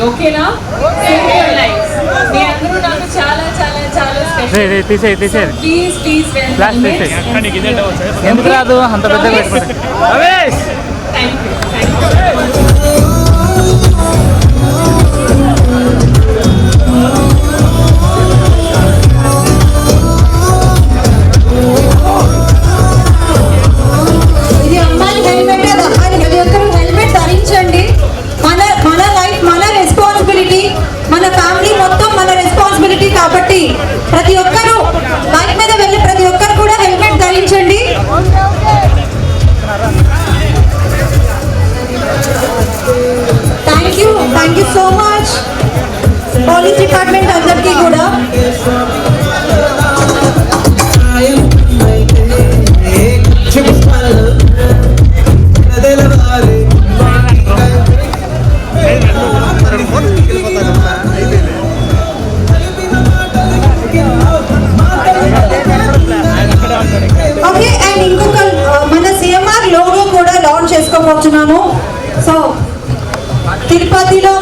ఓకేనా? Save your life. మీ అందరూ నాకు చాలా చాలా చాలా స్పెషల్. ప్లీజ్ ప్లీజ్ ఎందుకు రాదు అంత పెద్దగా పెట్టుకుంటే. Thank you. ఇది అమ్మాయి హెల్మెట్, అమ్మాయి ప్రతి ఒక్కరు హెల్మెట్ ధరించండి. మన లైఫ్ మన రెస్పాన్సిబిలిటీ, మన ఫ్యామిలీ మొత్తం మన రెస్పాన్సిబిలిటీ. కాబట్టి ప్రతి ఒక్కరు బైక్ మీద వెళ్ళి ప్రతి ఒక్కరు కూడా హెల్మెట్ ధరించండి. Thank you so much police department అందరికీ కూడా. ఓకే, అండ్ ఇంకొక మన సిఎంఆర్ లోగో కూడా లాంచ్ చేసుకోబోతున్నాము. సో తిరుపతిలో